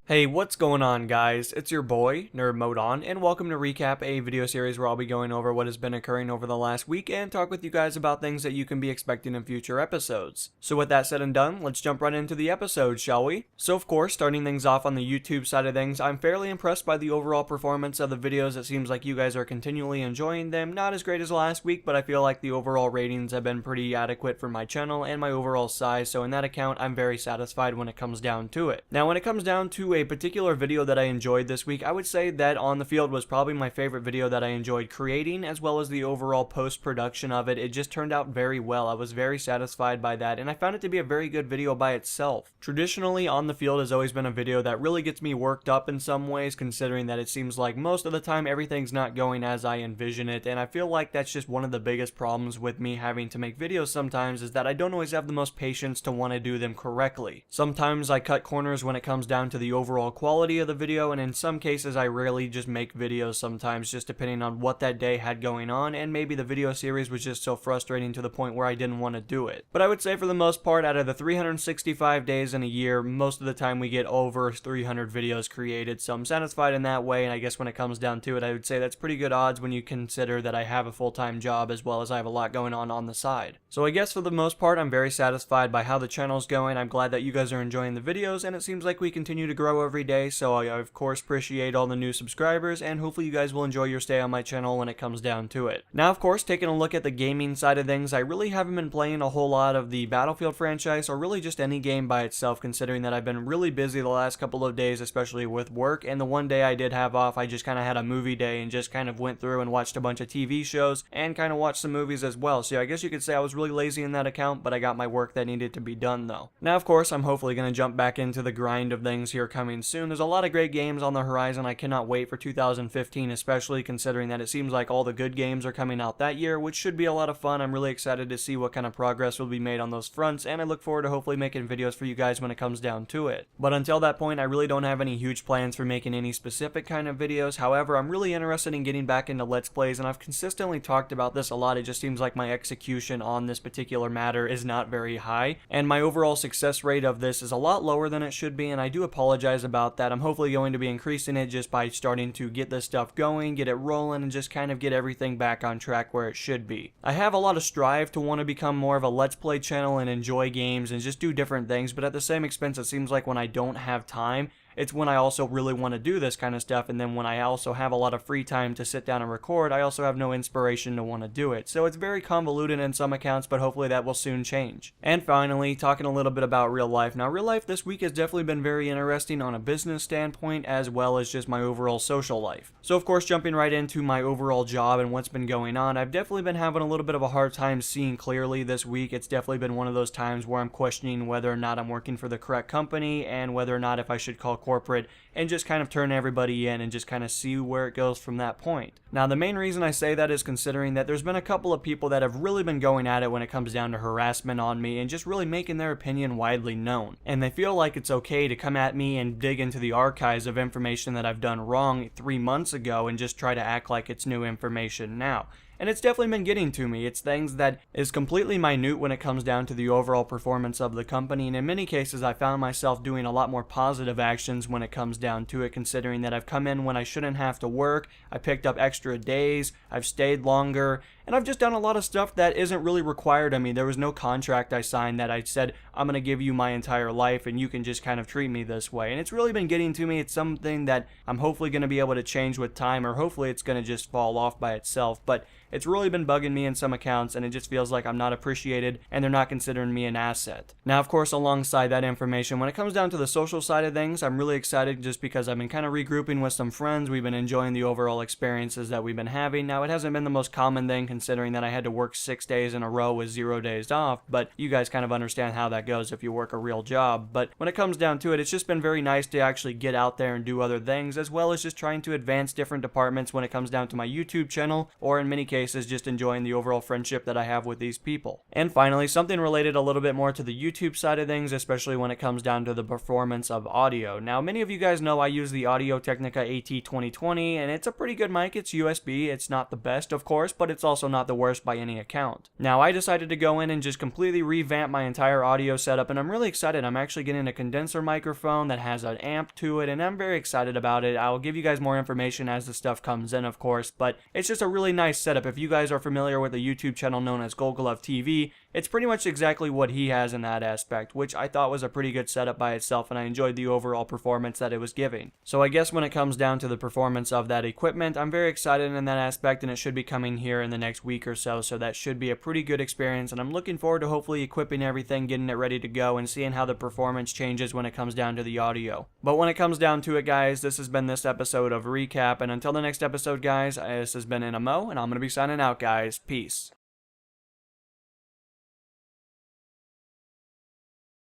Hey, what's going on, guys? It's your boy, NerdMode, and welcome to recap a video series where I'll be going over what has been occurring over the last week and talk with you guys about things that you can be expecting in future episodes. So with that said and done, let's jump right into the episode, shall we? So of course, starting things off on the YouTube side of things, I'm fairly impressed by the overall performance of the videos. It seems like you guys are continually enjoying them. Not as great as last week, but I feel like the overall ratings have been pretty adequate for my channel and my overall size, so in that account, I'm very satisfied when it comes down to it. Now, when it comes down to a particular video that I enjoyed this week, I would say that On the Field was probably my favorite video that I enjoyed creating, as well as the overall post-production of it. It just turned out very well. I was very satisfied by that, and I found it to be a very good video by itself. Traditionally, On the Field has always been a video that really gets me worked up in some ways, considering that it seems like most of the time everything's not going as I envision it, and I feel like that's just one of the biggest problems with me having to make videos sometimes, is that I don't always have the most patience to want to do them correctly. Sometimes I cut corners when it comes down to the overall quality of the video, and in some cases I rarely just make videos sometimes, just depending on what that day had going on, and maybe the video series was just so frustrating to the point where I didn't want to do it. But I would say for the most part, out of the 365 days in a year, most of the time we get over 300 videos created, so I'm satisfied in that way, and I guess when it comes down to it, I would say that's pretty good odds when you consider that I have a full-time job as well as I have a lot going on the side. So I guess for the most part, I'm very satisfied by how the channel's going. I'm glad that you guys are enjoying the videos, and it seems like we continue to grow every day, so I of course appreciate all the new subscribers, and hopefully you guys will enjoy your stay on my channel when it comes down to it. Now, of course, taking a look at the gaming side of things, I really haven't been playing a whole lot of the Battlefield franchise, or really just any game by itself, considering that I've been really busy the last couple of days, especially with work, and the one day I did have off, I just kind of had a movie day and just kind of went through and watched a bunch of TV shows, and kind of watched some movies as well, so I guess you could say I was really lazy in that account, but I got my work that needed to be done though. Now, of course, I'm hopefully going to jump back into the grind of things here coming soon. There's a lot of great games on the horizon. I cannot wait for 2015, especially considering that it seems like all the good games are coming out that year, which should be a lot of fun. I'm really excited to see what kind of progress will be made on those fronts, and I look forward to hopefully making videos for you guys when it comes down to it. But until that point, I really don't have any huge plans for making any specific kind of videos. However, I'm really interested in getting back into Let's Plays, and I've consistently talked about this a lot. It just seems like my execution on this particular matter is not very high, and my overall success rate of this is a lot lower than it should be, and I do apologize about that. I'm hopefully going to be increasing it just by starting to get this stuff going, get it rolling, and just kind of get everything back on track where it should be. I have a lot of strive to want to become more of a Let's Play channel and enjoy games and just do different things, but at the same expense, it seems like when I don't have time, it's when I also really want to do this kind of stuff, and then when I also have a lot of free time to sit down and record, I also have no inspiration to want to do it. So it's very convoluted in some accounts, but hopefully that will soon change. And finally, talking a little bit about real life. Now, real life this week has definitely been very interesting on a business standpoint, as well as just my overall social life. So of course, jumping right into my overall job and what's been going on, I've definitely been having a little bit of a hard time seeing clearly this week. It's definitely been one of those times where I'm questioning whether or not I'm working for the correct company, and whether or not if I should call corporate and just kind of turn everybody in and just kind of see where it goes from that point. Now, the main reason I say that is considering that there's been a couple of people that have really been going at it when it comes down to harassment on me and just really making their opinion widely known. And they feel like it's okay to come at me and dig into the archives of information that I've done wrong 3 months ago and just try to act like it's new information now. And it's definitely been getting to me. It's things that is completely minute when it comes down to the overall performance of the company, and in many cases I found myself doing a lot more positive actions when it comes down to it, considering that I've come in when I shouldn't have to work, I picked up extra days, I've stayed longer, and I've just done a lot of stuff that isn't really required of me. There was no contract I signed that I said, I'm going to give you my entire life and you can just kind of treat me this way. And it's really been getting to me. It's something that I'm hopefully going to be able to change with time, or hopefully it's going to just fall off by itself. But it's really been bugging me in some accounts, and it just feels like I'm not appreciated and they're not considering me an asset. Now, of course, alongside that information, when it comes down to the social side of things, I'm really excited just because I've been kind of regrouping with some friends. We've been enjoying the overall experiences that we've been having. Now, it hasn't been the most common thing considering that I had to work 6 days in a row with 0 days off, but you guys kind of understand how that goes if you work a real job. But when it comes down to it, it's just been very nice to actually get out there and do other things, as well as just trying to advance different departments when it comes down to my YouTube channel, or in many cases just enjoying the overall friendship that I have with these people. And finally, something related a little bit more to the YouTube side of things, especially when it comes down to the performance of audio. Now, many of you guys know I use the Audio Technica AT2020, and it's a pretty good mic. It's USB. It's not the best, of course, but it's also also not the worst by any account. Now, I decided to go in and just completely revamp my entire audio setup, and I'm really excited. I'm actually getting a condenser microphone that has an amp to it, and I'm very excited about it. I'll give you guys more information as the stuff comes in, of course, but it's just a really nice setup. If you guys are familiar with a YouTube channel known as Golgolov TV, it's pretty much exactly what he has in that aspect, which I thought was a pretty good setup by itself, and I enjoyed the overall performance that it was giving. So I guess when it comes down to the performance of that equipment, I'm very excited in that aspect, and it should be coming here in the next week or so that should be a pretty good experience, and I'm looking forward to hopefully equipping everything, getting it ready to go, and seeing how the performance changes when it comes down to the audio. But when it comes down to it, guys, this has been this episode of Recap, and until the next episode, guys, this has been NMO, and I'm going to be signing out, guys. Peace.